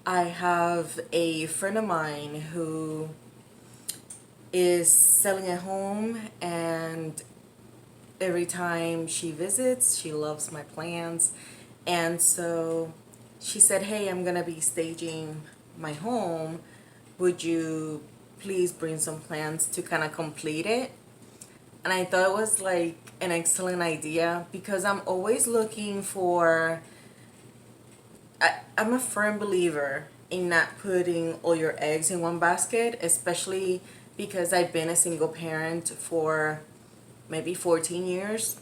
I have a friend of mine who is selling a home, and every time she visits, she loves my plants. And so she said, "Hey, I'm gonna be staging my home. Would you please bring some plants to kind of complete it?" And I thought it was like an excellent idea because I'm always looking for I'm a firm believer in not putting all your eggs in one basket, especially because I've been a single parent for maybe 14 years.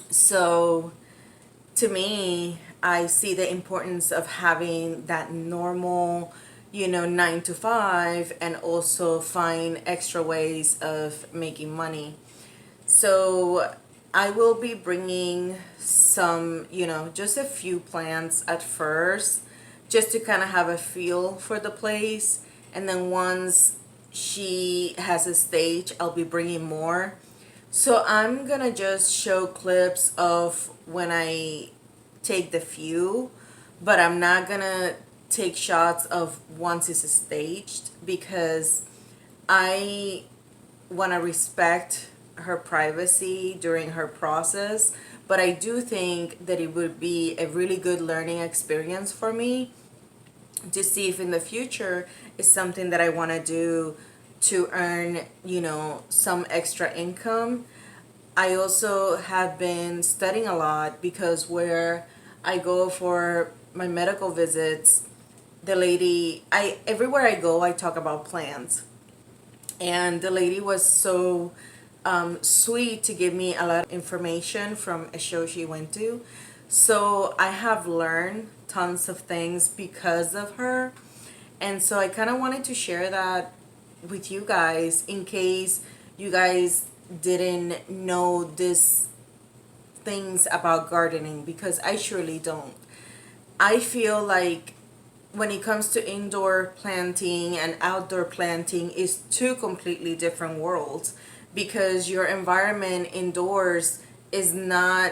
So to me, I see the importance of having that normal, 9 to 5, and also find extra ways of making money. So I will be bringing some, just a few plants at first, just to kind of have a feel for the place. And then once she has a stage, I'll be bringing more. So I'm gonna just show clips of when I take the few, but I'm not gonna take shots of once it's staged because I want to respect her privacy during her process, but I do think that it would be a really good learning experience for me to see if in the future is something that I want to do to earn, some extra income. I also have been studying a lot because where I go for my medical visits, the lady, I everywhere I go, I talk about plants, and the lady was so sweet to give me a lot of information from a show she went to. So I have learned tons of things because of her. And so I kind of wanted to share that with you guys in case you guys didn't know these things about gardening, because I surely don't. I feel like when it comes to indoor planting and outdoor planting is two completely different worlds, because your environment indoors is not,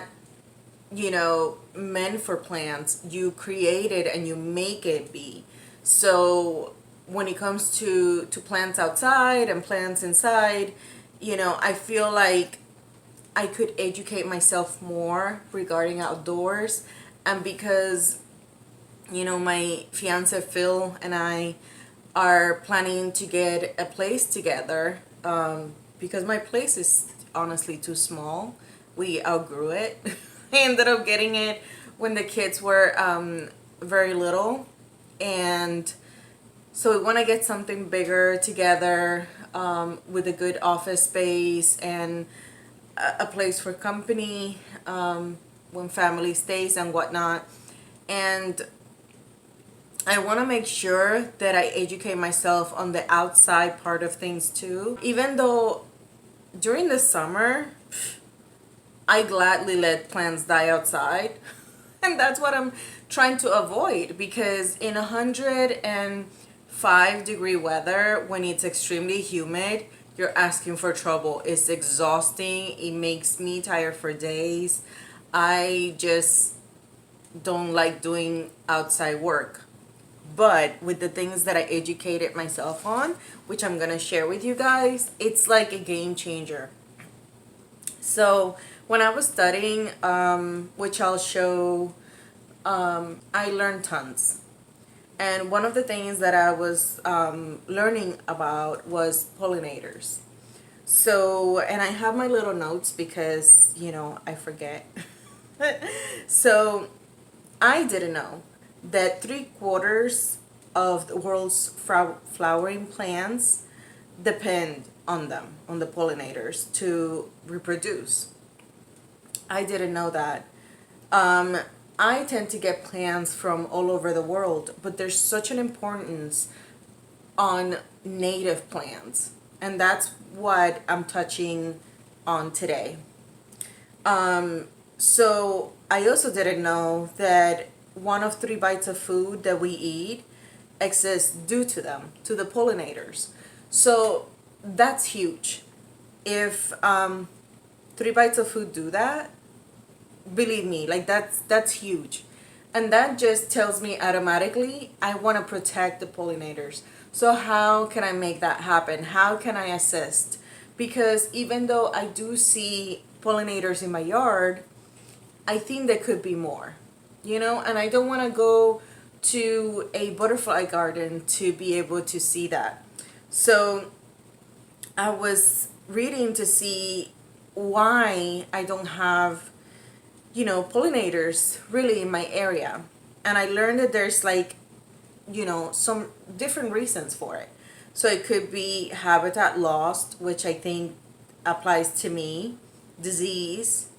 meant for plants. You create it and you make it be. So when it comes to plants outside and plants inside, I feel like I could educate myself more regarding outdoors. And because my fiance Phil and I are planning to get a place together, because my place is honestly too small. We outgrew it. I ended up getting it when the kids were very little. And so we want to get something bigger together, with a good office space and a place for company, when family stays and whatnot. And I want to make sure that I educate myself on the outside part of things too. Even though during the summer, I gladly let plants die outside. And that's what I'm trying to avoid, because in 105-degree weather, when it's extremely humid, you're asking for trouble. It's exhausting. It makes me tired for days. I just don't like doing outside work. But with the things that I educated myself on, which I'm going to share with you guys, it's like a game changer. So when I was studying, which I'll show, I learned tons. And one of the things that I was learning about was pollinators. So, and I have my little notes because, I forget. So I didn't know that 3/4 of the world's flowering plants depend on them, on the pollinators, to reproduce. I didn't know that. Um, I tend to get plants from all over the world, but there's such an importance on native plants, and that's what I'm touching on today. So I also didn't know that one of 3 bites of food that we eat exists due to them, to the pollinators. So that's huge. If 3 bites of food do that, believe me, like that's huge. And that just tells me automatically I want to protect the pollinators. So how can I make that happen? How can I assist? Because even though I do see pollinators in my yard, I think there could be more, and I don't want to go to a butterfly garden to be able to see that. So I was reading to see why I don't have, pollinators really in my area. And I learned that there's like, some different reasons for it. So it could be habitat lost, which I think applies to me, disease,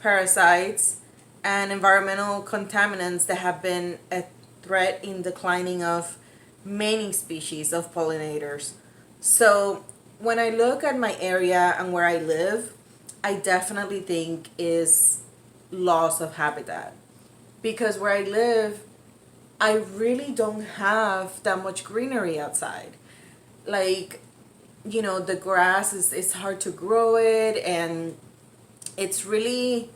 parasites, and environmental contaminants that have been a threat in declining of many species of pollinators. So when I look at my area and where I live, I definitely think is loss of habitat. Because where I live, I really don't have that much greenery outside. Like, the grass is hard to grow it, and it's really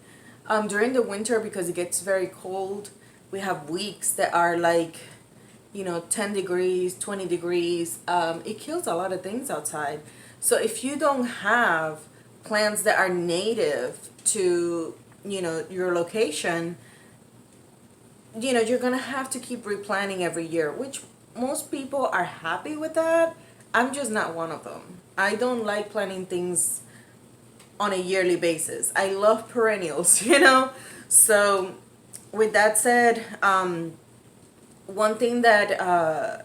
during the winter, because it gets very cold, we have weeks that are like 10 degrees, 20 degrees. It kills a lot of things outside. So if you don't have plants that are native to your location, you're gonna have to keep replanting every year, which most people are happy with that. I'm just not one of them. I don't like planting things on a yearly basis. I love perennials, So with that said, one thing that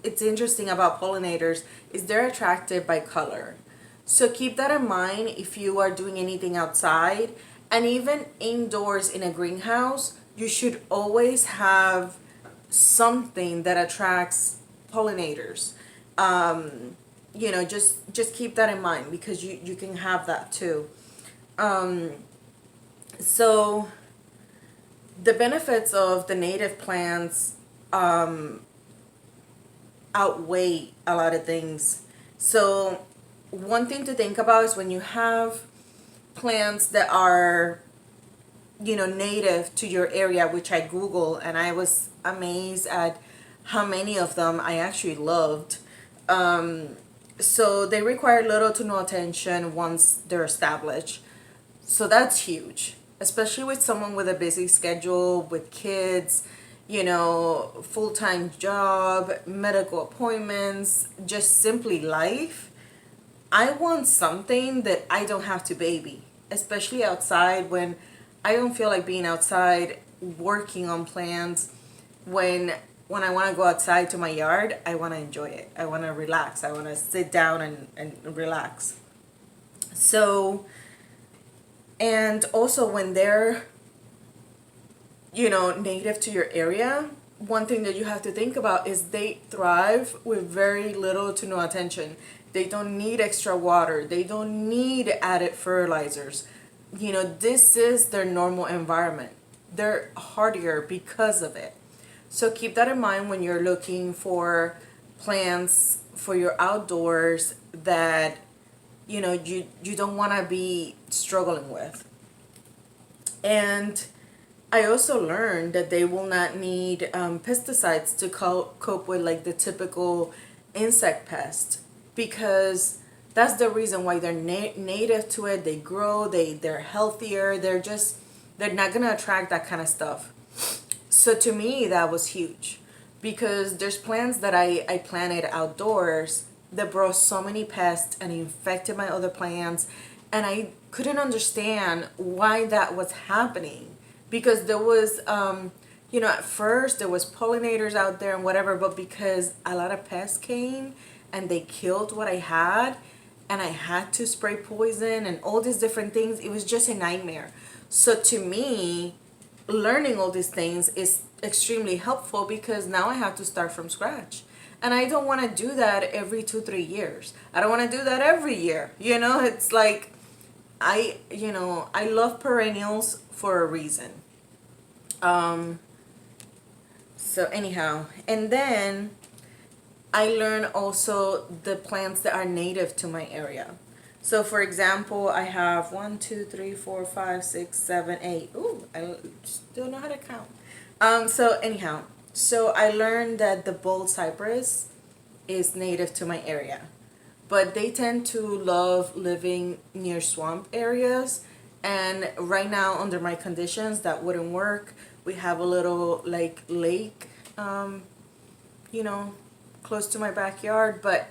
it's interesting about pollinators is they're attracted by color. So keep that in mind if you are doing anything outside, and even indoors in a greenhouse, you should always have something that attracts pollinators. Just keep that in mind, because you can have that too. So the benefits of the native plants outweigh a lot of things. So one thing to think about is when you have plants that are native to your area, which I Google, and I was amazed at how many of them I actually loved. So they require little to no attention once they're established. So that's huge, especially with someone with a busy schedule, with kids, full-time job, medical appointments, just simply life. I want something that I don't have to baby, especially outside when I don't feel like being outside working on plants. When I want to go outside to my yard, I want to enjoy it. I want to relax. I want to sit down and relax. So, and also when they're, native to your area, one thing that you have to think about is they thrive with very little to no attention. They don't need extra water. They don't need added fertilizers. This is their normal environment. They're hardier because of it. So keep that in mind when you're looking for plants for your outdoors that you don't want to be struggling with. And I also learned that they will not need pesticides to cope with like the typical insect pest, because that's the reason why they're native to it. They grow, they're healthier, they're not gonna attract that kind of stuff. So to me that was huge, because there's plants that I planted outdoors that brought so many pests and infected my other plants, and I couldn't understand why that was happening, because there was at first there was pollinators out there and whatever, but because a lot of pests came and they killed what I had, and I had to spray poison and all these different things, it was just a nightmare. So to me, learning all these things is extremely helpful, because now I have to start from scratch. And I don't want to do that every 2-3 years. I don't want to do that every year. It's like I love perennials for a reason. So anyhow, and then I learned also the plants that are native to my area. So for example, I have 1, 2, 3, 4, 5, 6, 7, 8. Ooh, I still know how to count. So anyhow, so I learned that the bold cypress is native to my area, but they tend to love living near swamp areas. And right now, under my conditions, that wouldn't work. We have a little like lake, um, you know, close to my backyard, but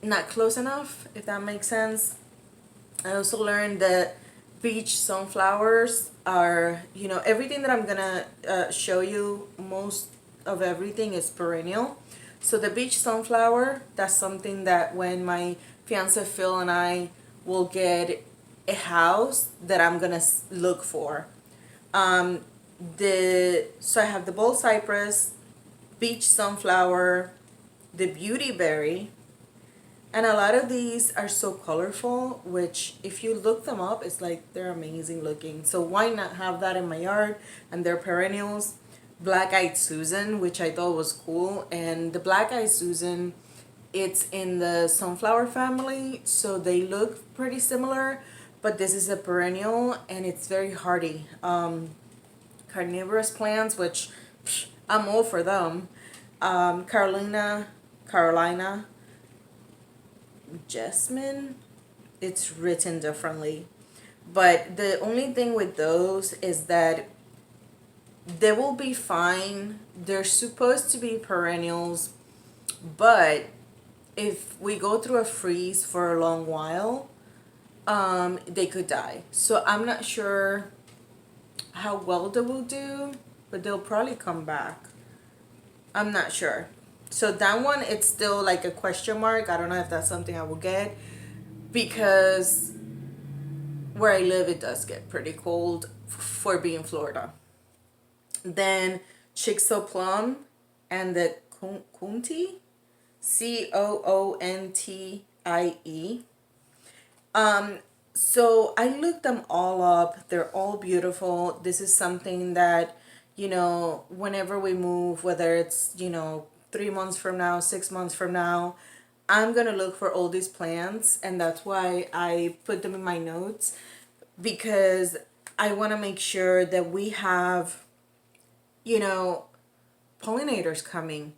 not close enough, if that makes sense. I also learned that beach sunflowers are, everything that I'm gonna show you, most of everything is perennial. So the beach sunflower, that's something that when my fiance Phil and I will get a house, that I'm gonna look for. Um, so I have the bull cypress, beach sunflower, the beauty berry, and a lot of these are so colorful, which if you look them up, it's like they're amazing looking. So why not have that in my yard? And they're perennials. Black-eyed Susan, which I thought was cool. And the Black-eyed Susan, it's in the sunflower family, so they look pretty similar. But this is a perennial, and it's very hardy. Carnivorous plants, which I'm all for them. Carolina Jasmine, it's written differently. But the only thing with those is that they will be fine. They're supposed to be perennials, but if we go through a freeze for a long while, they could die. So I'm not sure how well they will do, but they'll probably come back. I'm not sure. So that one, it's still like a question mark. I don't know if that's something I will get, because where I live, it does get pretty cold for being Florida. Then Chickasaw plum and the Coontie, Coontie. So I looked them all up. They're all beautiful. This is something that, whenever we move, whether it's, 3 months from now, 6 months from now, I'm going to look for all these plants. And that's why I put them in my notes, because I want to make sure that we have, pollinators coming.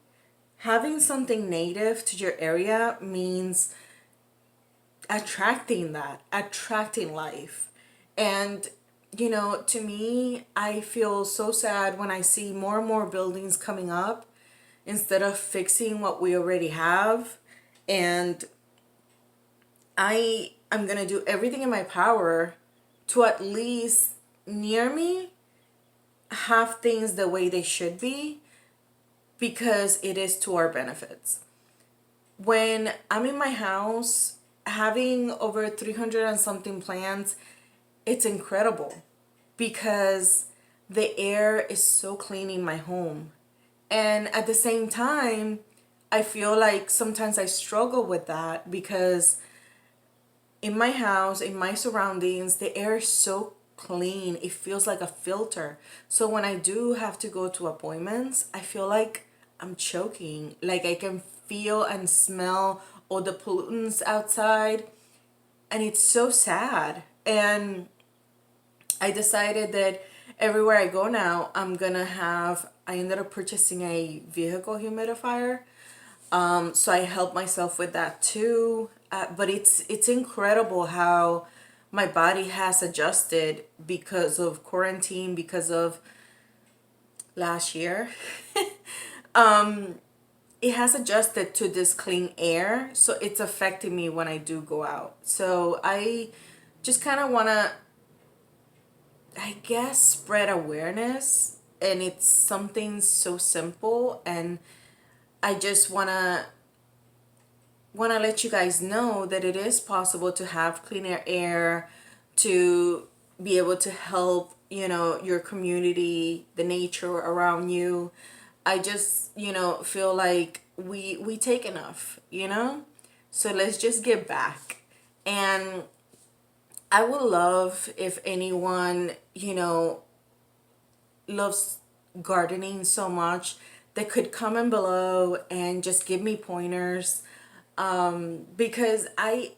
Having something native to your area means attracting life. And to me, I feel so sad when I see more and more buildings coming up instead of fixing what we already have. And I'm gonna do everything in my power to at least near me have things the way they should be, because it is to our benefits. When I'm in my house, having over 300 and something plants, it's incredible, because the air is so clean in my home. And at the same time, I feel like sometimes I struggle with that, because in my house, in my surroundings, the air is so clean. It feels like a filter. So when I do have to go to appointments, I feel like I'm choking. Like I can feel and smell all the pollutants outside. And it's so sad. And I decided that everywhere I go now, I ended up purchasing a vehicle humidifier. So I help myself with that too. But it's incredible how my body has adjusted because of quarantine, because of last year. It has adjusted to this clean air, so it's affecting me when I do go out. So I just kind of want to, I guess, spread awareness, and it's something so simple, and I just want to let you guys know that it is possible to have cleaner air, to be able to help, your community, the nature around you. I just, feel like we take enough. So let's just get back. And I would love if anyone, loves gardening so much, they could comment below and just give me pointers, because I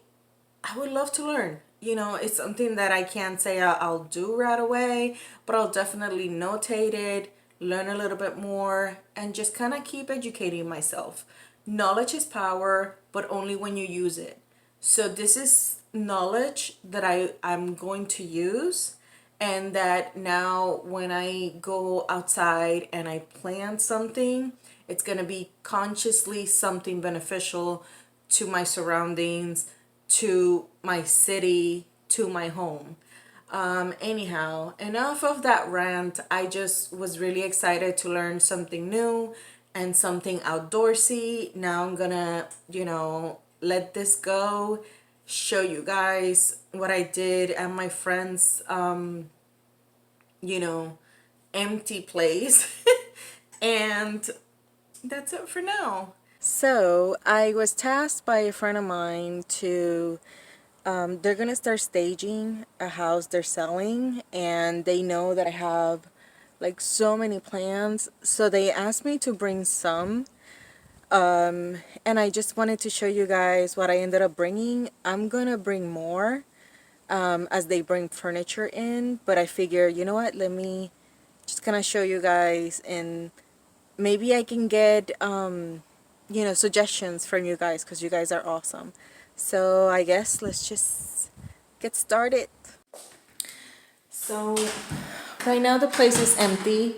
would love to learn. you know, it's something that I can't say I'll do right away, but I'll definitely notate it, learn a little bit more, and just kind of keep educating myself. Knowledge is power, but only when you use it. So this is knowledge that I'm going to use, and that now when I go outside and I plant something, it's going to be consciously something beneficial to my surroundings, to my city, to my home. Anyhow, enough of that rant. I just was really excited to learn something new and something outdoorsy. Now I'm gonna, you know, let this go, show you guys what I did at my friend's, you know, empty place. And that's it for now. So I was tasked by a friend of mine to they're gonna start staging a house they're selling, and they know that I have like so many plants, so they asked me to bring some, and I just wanted to show you guys what I ended up bringing. I'm gonna bring more as they bring furniture in, but I figure, you know what, let me just kind of show you guys, and maybe I can get you know, suggestions from you guys, because you guys are awesome. So I guess let's just get started. So right now the place is empty.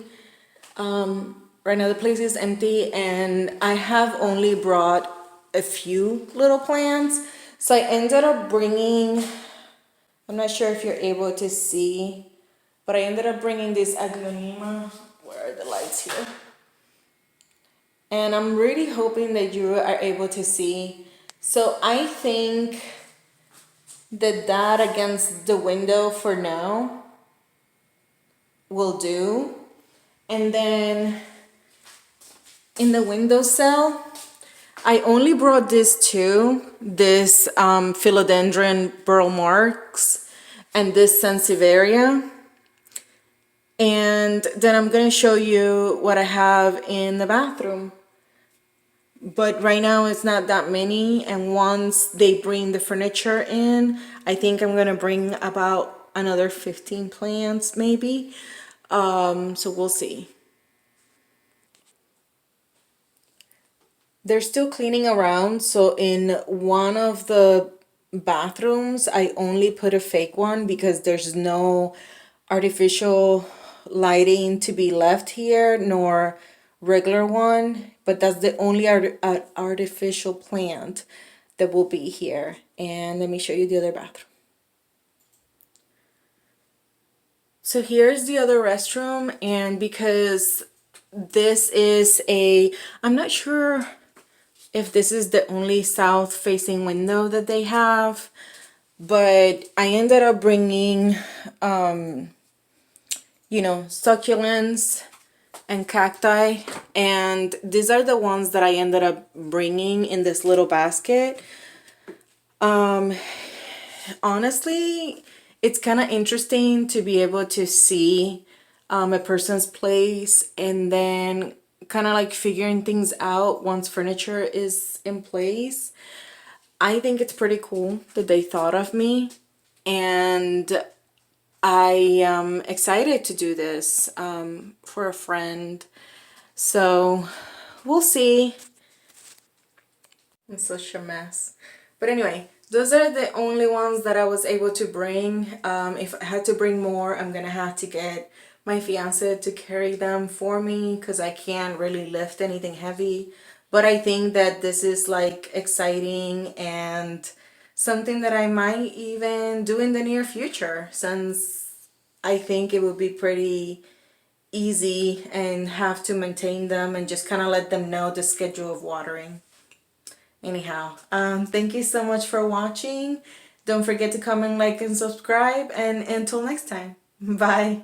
Right now the place is empty, and I have only brought a few little plants. So I ended up bringing, I'm not sure if you're able to see, but I ended up bringing this aglaonema. Where are the lights here? And I'm really hoping that you are able to see. So I think that against the window for now will do. And then in the windowsill, I only brought this two, this philodendron burl marks and this sansevieria. And then I'm going to show you what I have in the bathroom. But right now it's not that many, and once they bring the furniture in, I think I'm going to bring about another 15 plants maybe. So we'll see. They're still cleaning around, so in one of the bathrooms I only put a fake one because there's no artificial lighting to be left here, nor regular one, but that's the only artificial plant that will be here. And let me show you the other bathroom. So here's the other restroom, and because this is I'm not sure if this is the only south facing window that they have, but I ended up bringing you know, succulents and cacti, and these are the ones that I ended up bringing in this little basket. Honestly, it's kind of interesting to be able to see a person's place, and then kind of like figuring things out once furniture is in place. I think it's pretty cool that they thought of me, and I am excited to do this for a friend. So we'll see. It's such a mess. But anyway, those are the only ones that I was able to bring. If I had to bring more, I'm gonna have to get my fiance to carry them for me because I can't really lift anything heavy. But I think that this is like exciting and something that I might even do in the near future, since I think it would be pretty easy and have to maintain them and just kind of let them know the schedule of watering. Anyhow, thank you so much for watching. Don't forget to comment, like, and subscribe, and until next time, bye.